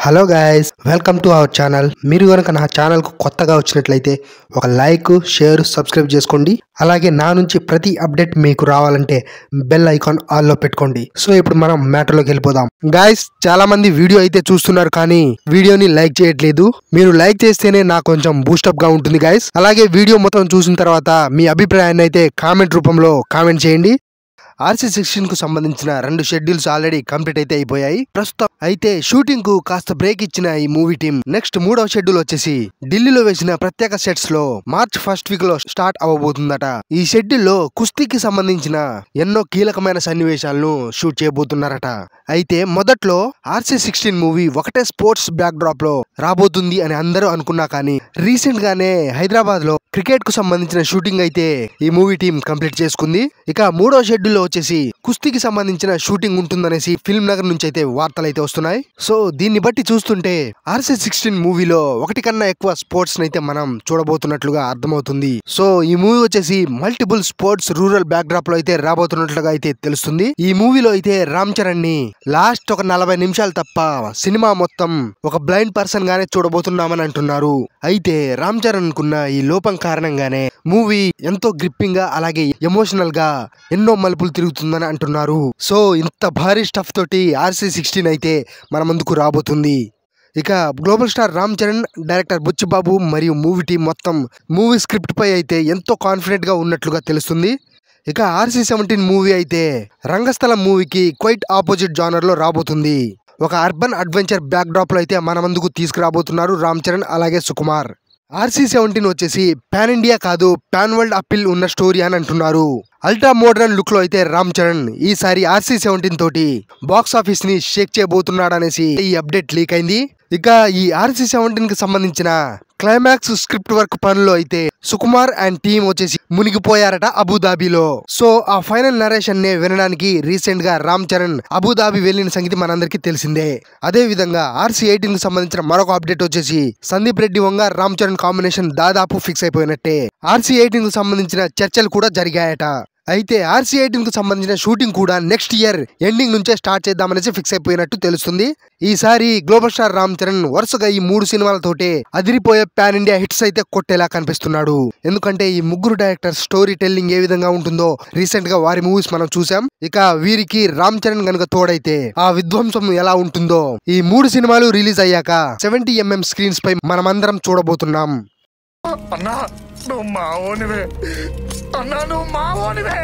Hello guys, welcome to our channel. మీరు కనుక నా ఛానల్కు కొత్తగా వచ్చినట్లయితే ఒక లైక్, షేర్, సబ్స్క్రైబ్ చేసుకోండి. అలాగే నా నుంచి ప్రతి అప్డేట్ మీకు రావాలంటే బెల్ ఐకాన్ ఆల్లో పెట్టుకోండి. సో ఇప్పుడు మనం మ్యాటర్లోకి వెళ్ళిపోదాం. గైస్, చాలా మంది వీడియో అయితే చూస్తున్నారు కానీ వీడియోని లైక్ చేయట్లేదు. మీరు లైక్ చేస్తేనే నాకు కొంచెం బూస్టప్ గా ఉంటుంది గైస్. అలాగే వీడియో మొత్తం చూసిన తర్వాత మీ అభిప్రాయాన్ని అయితే కామెంట్ రూపంలో కామెంట్ చేయండి. RC16 కు సంబంధించిన 2 షెడ్యూల్స్ ఆల్రెడీ కంప్లీట్ అయితే అయిపోయాయి. ప్రస్తుతం అయితే షూటింగ్ కు కాస్త బ్రేక్ ఇచ్చిన ఈ మూవీ టీం నెక్స్ట్ 3వ షెడ్యూల్ వచ్చేసి ఢిల్లీలో వేసిన ప్రత్యేక సెట్స్ లో మార్చ్ ఫస్ట్ వీక్ లో స్టార్ట్ అవ్వబోతుందట. ఈ షెడ్యూల్ లో కుస్తీకి సంబంధించిన ఎన్నో కీలకమైన సన్నివేశాలను షూట్ చేయబోతున్నారట. అయితే మొదట్లో RC16 మూవీ ఒకటే స్పోర్ట్స్ బ్యాక్ డ్రాప్ లో రాబోతుంది అని అందరూ అనుకున్నా కానీ రీసెంట్ గానే హైదరాబాద్ లో క్రికెట్ కు సంబంధించిన షూటింగ్ అయితే ఈ మూవీ టీం కంప్లీట్ చేసుకుంది. ఇక 3వ షెడ్యూల్ లో వచ్చేసి కుస్తీకి సంబంధించిన షూటింగ్ ఉంటుందనేసి ఫిల్మ్ నగర్ నుంచి అయితే వార్తలు అయితే వస్తున్నాయి. సో దీన్ని బట్టి చూస్తుంటే RC16 మూవీలో ఒకటి కన్నా ఎక్కువ స్పోర్ట్స్ అయితే మనం చూడబోతున్నట్లుగా అర్థమవుతుంది. సో ఈ మూవీ వచ్చేసి multiple sports rural back drop లో అయితే రాబోతున్నట్లుగా అయితే తెలుస్తుంది. ఈ మూవీలో అయితే రామ్ చరణ్ ని లాస్ట్ ఒక 40 నిమిషాలు తప్ప సినిమా మొత్తం ఒక బ్లైండ్ పర్సన్ గానే చూడబోతున్నామని అంటున్నారు. అయితే రామ్ చరణ్ కున్న ఈ లోపం కారణంగానే మూవీ ఎంతో గ్రిప్పింగ్ గా అలాగే ఎమోషనల్ గా ఎన్నో మలుపులు తిరుగుతుందని అంటున్నారు. సో ఇంత భారీ స్టఫ్ తోటి RC16 అయితే మన ముందుకు రాబోతుంది. ఇక global star Ram Charan, director Buchibabu మరియు మూవీ టీం మొత్తం మూవీ స్క్రిప్ట్ పై అయితే ఎంతో కాన్ఫిడెంట్ గా ఉన్నట్లుగా తెలుస్తుంది. ఇక RC17 మూవీ అయితే రంగస్థలం మూవీకి క్వైట్ ఆపోజిట్ జానర్ లో రాబోతుంది. ఒక అర్బన్ అడ్వెంచర్ బ్యాక్ డ్రాప్ లో అయితే మన ముందుకు తీసుకురాబోతున్నారు రామ్ చరణ్ అలాగే సుకుమార్. RC17 వచ్చేసి పాన్ ఇండియా కాదు, పాన్ వరల్డ్ అప్పీల్ ఉన్న స్టోరీ అని అంటున్నారు. అల్ట్రా మోడర్న్ లుక్ లో అయితే రామ్ చరణ్ ఈసారి RC17 తోటి బాక్స్ ఆఫీస్ ని షేక్ చేయబోతున్నాడనేసి ఈ అప్డేట్ లీక్ అయింది. ఇక ఈ RC17 కి సంబంధించిన క్లైమాక్స్ స్క్రిప్ట్ వర్క్ పనుల్లో అయితే సుకుమార్ అండ్ టీమ్ వచ్చేసి మునిగిపోయారట అబుదాబిలో. సో ఆ ఫైనల్ నరేషన్ నే వినడానికి రీసెంట్ గా రామ్ చరణ్ అబుదాబి వెళ్లిన సంగతి మనందరికీ తెలిసిందే. అదే విధంగా RC18 కి సంబంధించిన మరొక అప్డేట్ వచ్చేసి సందీప్ రెడ్డి వంగ రామ్ చరణ్ కాంబినేషన్ దాదాపు ఫిక్స్ అయిపోయినట్టే. RC18 కు సంబంధించిన చర్చలు కూడా జరిగాయట. అయితే RC18 కు సంబంధించిన షూటింగ్ కూడా నెక్స్ట్ ఇయర్ ఎండింగ్ నుంచే స్టార్ట్ చేద్దామనేసి ఫిక్స్ అయిపోయినట్టు తెలుస్తుంది. ఈసారి గ్లోబల్ స్టార్ రామ్ చరణ్ వరుసగా ఈ 3 సినిమాలతోటే అదిరిపోయే పాన్ ఇండియా హిట్స్ అయితే కొట్టేలా కనిపిస్తున్నాడు. ఎందుకంటే ఈ ముగ్గురు డైరెక్టర్ స్టోరీ టెల్లింగ్ ఏ విధంగా ఉంటుందో రీసెంట్ గా వారి మూవీస్ మనం చూసాం. ఇక వీరికి రామ్ చరణ్ గనుక తోడైతే ఆ విధ్వంసం ఎలా ఉంటుందో ఈ 3 సినిమాలు రిలీజ్ అయ్యాక 70mm స్క్రీన్స్ పై మనమందరం చూడబోతున్నాం. అన్నా నువ్వు మావోనివే.